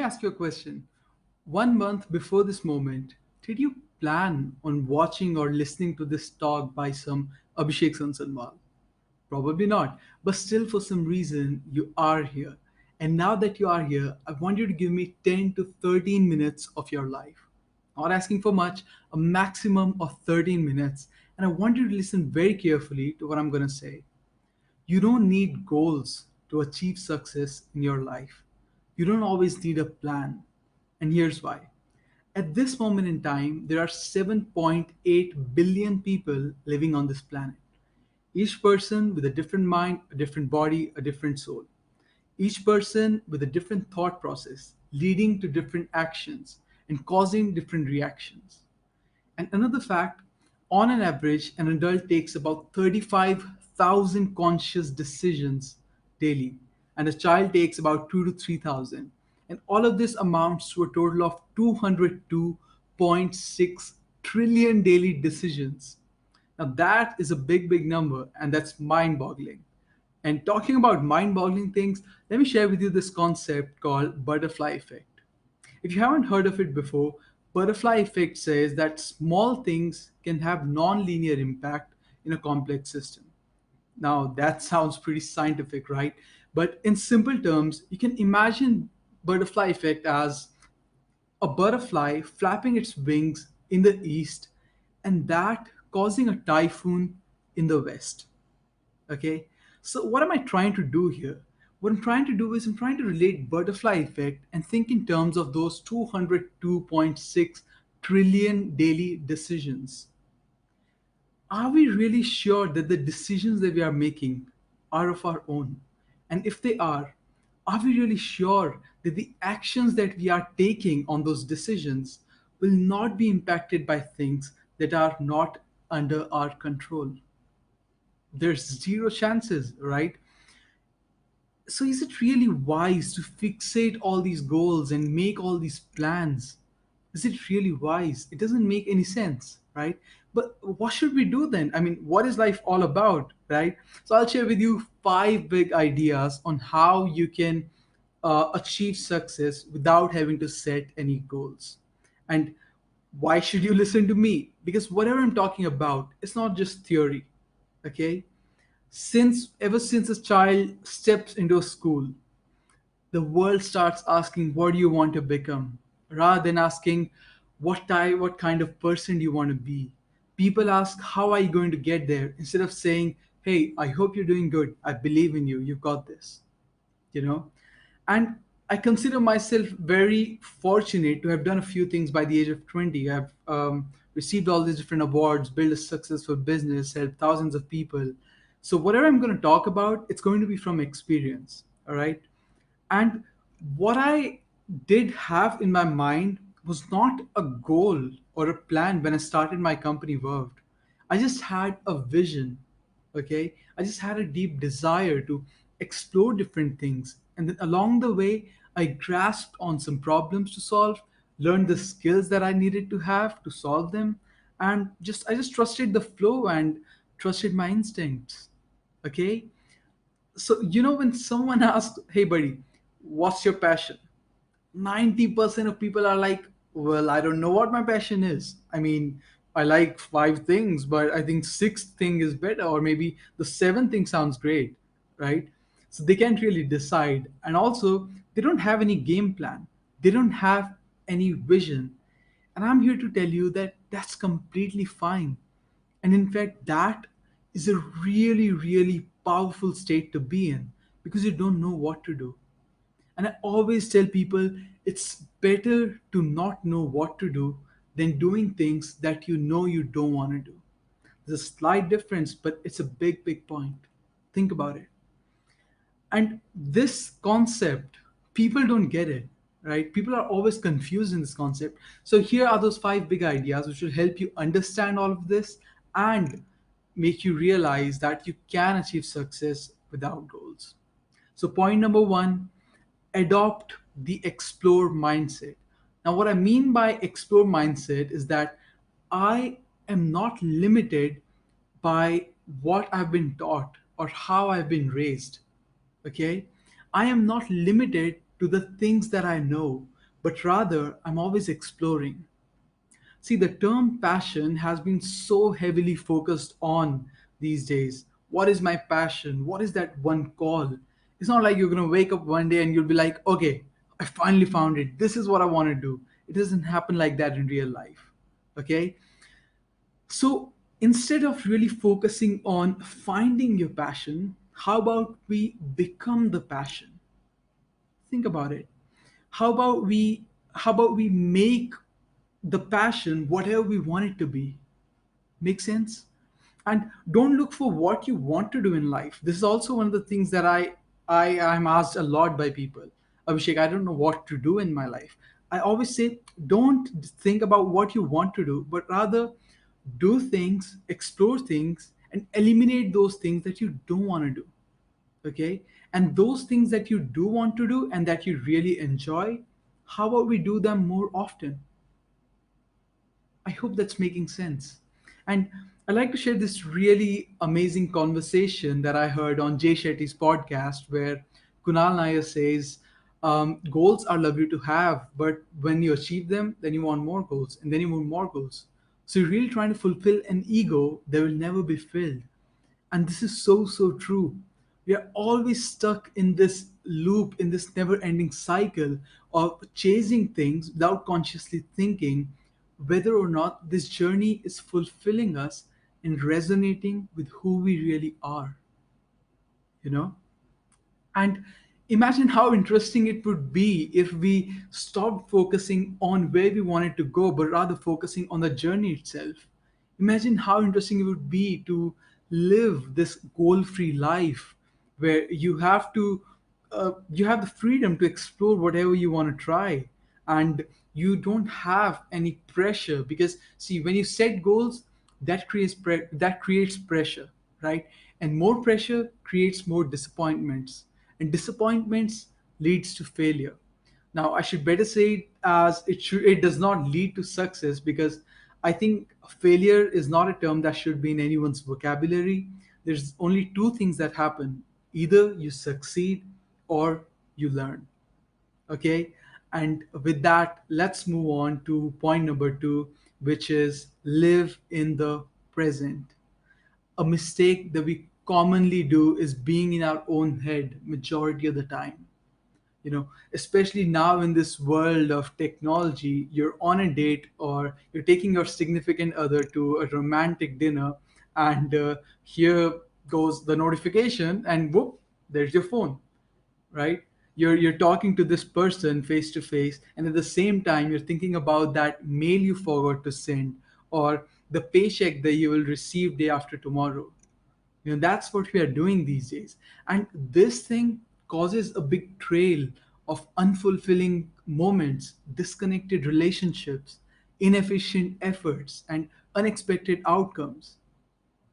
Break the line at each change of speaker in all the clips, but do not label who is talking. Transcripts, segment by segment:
me ask you a question. 1 month before this moment, did you plan on watching or listening to this talk by some Abhishek Sansanwal? Probably not. But still, for some reason, you are here. And now that you are here, I want you to give me 10 to 13 minutes of your life. Not asking for much, a maximum of 13 minutes. And I want you to listen very carefully to what I'm going to say. You don't need goals to achieve success in your life. You don't always need a plan. And here's why. At this moment in time, there are 7.8 billion people living on this planet. Each person with a different mind, a different body, a different soul. Each person with a different thought process, leading to different actions and causing different reactions. And another fact, on an average, an adult takes about 35,000 conscious decisions daily, and a child takes about 2 to 3,000. And all of this amounts to a total of 202.6 trillion daily decisions. Now, that is a big, big number, and that's mind boggling. And talking about mind boggling things, let me share with you this concept called butterfly effect. If you haven't heard of it before, butterfly effect says that small things can have non-linear impact in a complex system. Now that sounds pretty scientific, right? But in simple terms, you can imagine butterfly effect as a butterfly flapping its wings in the east and that causing a typhoon in the west. Okay, so what am I trying to do here? What I'm trying to do is I'm trying to relate butterfly effect and think in terms of those 202.6 trillion daily decisions. Are we really sure that the decisions that we are making are of our own? And if they are we really sure that the actions that we are taking on those decisions will not be impacted by things that are not under our control? There's zero chances, right? So is it really wise to fixate all these goals and make all these plans? Is it really wise? It doesn't make any sense, right? But what should we do then? I mean, what is life all about, right? So I'll share with you five big ideas on how you can achieve success without having to set any goals. And why should you listen to me? Because whatever I'm talking about, it's not just theory, okay? Ever since a child steps into a school, the world starts asking, what do you want to become, rather than asking what kind of person do you want to be. People ask, how are you going to get there, instead of saying, hey, I hope you're doing good, I believe in you, you've got this. you know and I consider myself very fortunate to have done a few things by the age of 20. I've received all these different awards, built a successful business, helped thousands of people. So whatever I'm going to talk about, it's going to be from experience, all right? And what I did have in my mind was not a goal or a plan when I started my company Verved. I just had a vision, okay? I just had a deep desire to explore different things. And then along the way, I grasped on some problems to solve, learned the skills that I needed to have to solve them, and I just trusted the flow and trusted my instincts. Okay? So, when someone asks, hey, buddy, what's your passion? 90% of people are like, well, I don't know what my passion is. I mean, I like five things, but I think sixth thing is better, or maybe the seventh thing sounds great, right? So they can't really decide. And also, they don't have any game plan, they don't have any vision. And I'm here to tell you that that's completely fine. And in fact, that is a really, really powerful state to be in, because you don't know what to do. And I always tell people it's better to not know what to do than doing things that you don't want to do. There's a slight difference, but it's a big, big point. Think about it. And this concept, people don't get it, right? People are always confused in this concept. So here are those five big ideas which will help you understand all of this and make you realize that you can achieve success without goals. So, point number one, adopt the explore mindset. Now, what I mean by explore mindset is that I am not limited by what I've been taught or how I've been raised. Okay? I am not limited to the things that I know, but rather I'm always exploring. See, the term passion has been so heavily focused on these days. What is my passion? What is that one call? It's not like you're going to wake up one day and you'll be like, okay, I finally found it. This is what I want to do. It doesn't happen like that in real life. Okay? So instead of really focusing on finding your passion, how about we become the passion? Think about it. How about we how about we make the passion whatever we want it to be? Make sense? And don't look for what you want to do in life. This is also one of the things that I am asked a lot by people. Abhishek, I don't know what to do in my life. I always say, don't think about what you want to do, but rather do things, explore things, and eliminate those things that you don't want to do. Okay? And those things that you do want to do and that you really enjoy, how about we do them more often? I hope that's making sense. And I'd like to share this really amazing conversation that I heard on Jay Shetty's podcast where Kunal Nair says, goals are lovely to have, but when you achieve them, then you want more goals, and then you want more goals. So you're really trying to fulfill an ego that will never be filled. And this is so, so true. We are always stuck in this loop, in this never ending cycle of chasing things without consciously thinking whether or not this journey is fulfilling us and resonating with who we really are, you know? And imagine how interesting it would be if we stopped focusing on where we wanted to go, but rather focusing on the journey itself. Imagine how interesting it would be to live this goal-free life where you have the freedom to explore whatever you want to try, and you don't have any pressure. Because see, when you set goals, that creates pressure, right? And more pressure creates more disappointments, and disappointments leads to failure. Now I should better say it as it does not lead to success, because I think failure is not a term that should be in anyone's vocabulary. There's only two things that happen: either you succeed or you learn. Okay? And with that, let's move on to point number 2, which is live in the present. A mistake that we commonly do is being in our own head majority of the time. You know, especially now in this world of technology, you're on a date or you're taking your significant other to a romantic dinner, and here goes the notification, and whoop, there's your phone, right? You're talking to this person face to face, and at the same time you're thinking about that mail you forgot to send, or the paycheck that you will receive day after tomorrow. You know, that's what we are doing these days. And this thing causes a big trail of unfulfilling moments, disconnected relationships, inefficient efforts, and unexpected outcomes,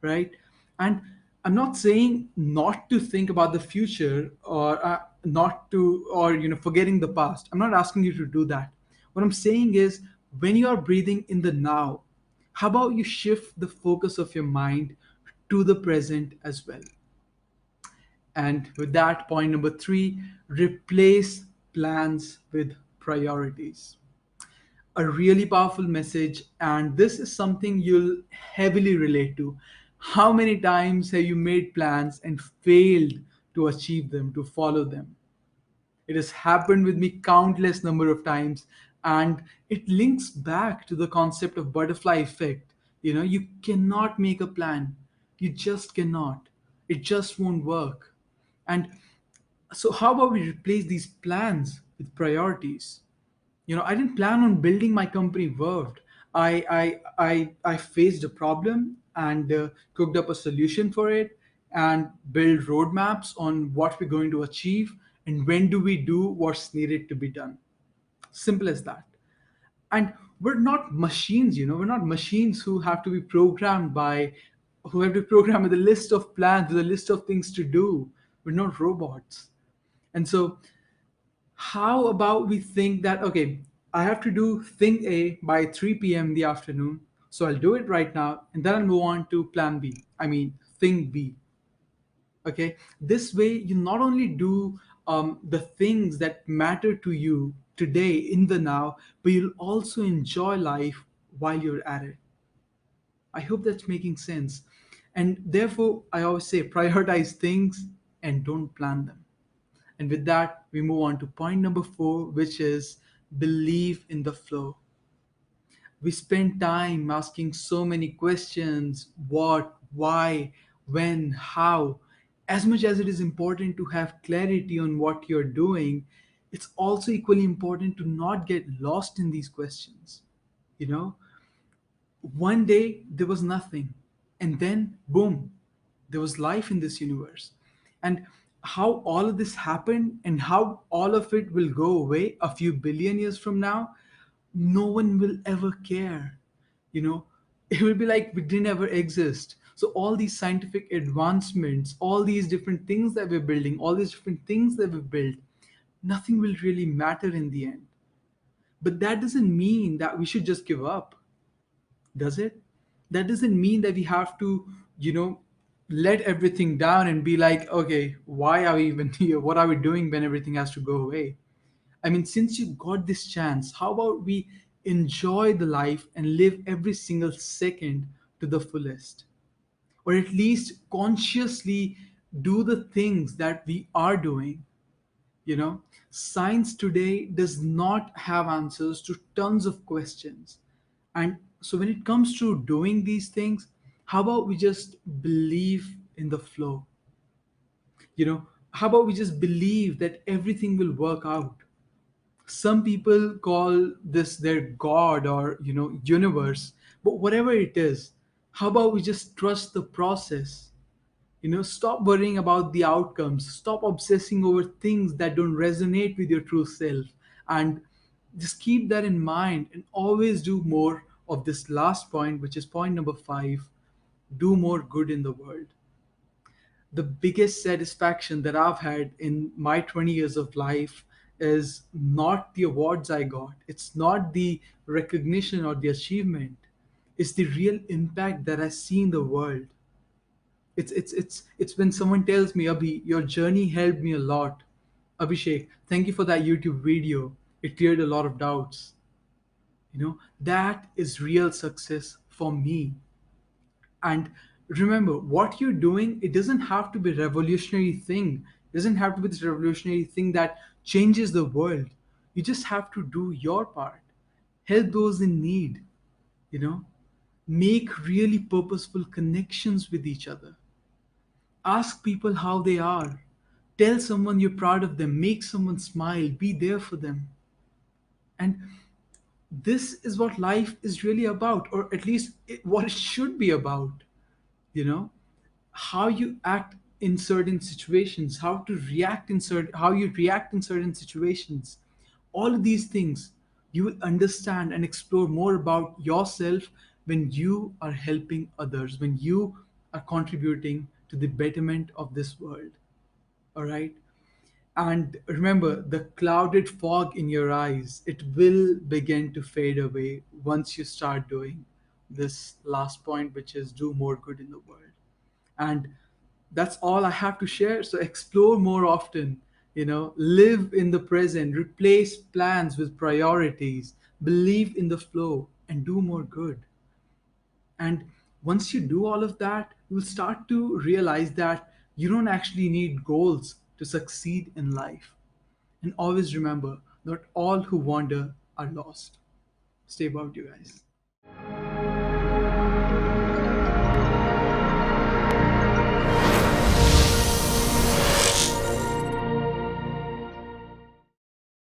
right? And I'm not saying not to think about the future, or not to, or forgetting the past. I'm not asking you to do that. What I'm saying is, when you are breathing in the now, how about you shift the focus of your mind to the present as well? And with that, point number 3, replace plans with priorities. A really powerful message, and this is something you'll heavily relate to. How many times have you made plans and failed to achieve them, to follow them? It has happened with me countless number of times, and it links back to the concept of butterfly effect. You know, you cannot make a plan. You just cannot. It just won't work. And so how about we replace these plans with priorities? I didn't plan on building my company Word. I faced a problem and cooked up a solution for it, and build roadmaps on what we're going to achieve and when do we do what's needed to be done. Simple as that. And we're not machines. We're not machines who have to be programmed by who have to program with a list of plans, with a list of things to do. We're not robots. And so how about we think that, okay, I have to do thing A by 3 p.m. in the afternoon, so I'll do it right now, and then I'll move on to plan B. I mean, thing B. Okay, this way you not only do the things that matter to you today in the now, but you'll also enjoy life while you're at it. I hope that's making sense. And therefore, I always say prioritize things and don't plan them. And with that, we move on to point number four, which is believe in the flow. We spend time asking so many questions: what, why, when, how. As much as it is important to have clarity on what you're doing, it's also equally important to not get lost in these questions. You know, one day there was nothing, and then boom, there was life in this universe. And how all of this happened and how all of it will go away a few billion years from now, no one will ever care. you know it will be like we didn't ever exist. So all these scientific advancements, all these different things that we're building, all these different things that we built, nothing will really matter in the end. But that doesn't mean that we should just give up, does it? That doesn't mean that we have to, you know, let everything down and be like, okay, why are we even here? What are we doing when everything has to go away? I mean, since you got this chance, how about we enjoy the life and live every single second to the fullest? Or at least consciously do the things that we are doing. Science today does not have answers to tons of questions. And so when it comes to doing these things, how about we just believe in the flow? How about we just believe that everything will work out? Some people call this their god or universe, but whatever it is, how about we just trust the process? Stop worrying about the outcomes, stop obsessing over things that don't resonate with your true self, and just keep that in mind and always do more of this last point, which is point number 5: do more good in the world. The biggest satisfaction that I've had in my 20 years of life is not the awards I got, it's not the recognition or the achievement, it's the real impact that I see in the world. It's when someone tells me, Abhi, your journey helped me a lot. Abhishek, thank you for that YouTube video. It cleared a lot of doubts. That is real success for me. And remember, what you're doing, it doesn't have to be a revolutionary thing. It doesn't have to be this revolutionary thing that changes the world. You just have to do your part. Help those in need, you know. Make really purposeful connections with each other. Ask people how they are. Tell someone you're proud of them. Make someone smile. Be there for them. And this is what life is really about, or at least what it should be about. You know, how you act in certain situations, how you react in certain situations. All of these things you will understand and explore more about yourself when you are helping others, when you are contributing to the betterment of this world. All right. And remember, the clouded fog in your eyes, it will begin to fade away once you start doing this last point, which is do more good in the world. And that's all I have to share. So explore more often, live in the present, replace plans with priorities, believe in the flow, and do more good. And once you do all of that, you'll start to realize that you don't actually need goals to succeed in life. And always remember, not all who wander are lost. Stay about, you guys.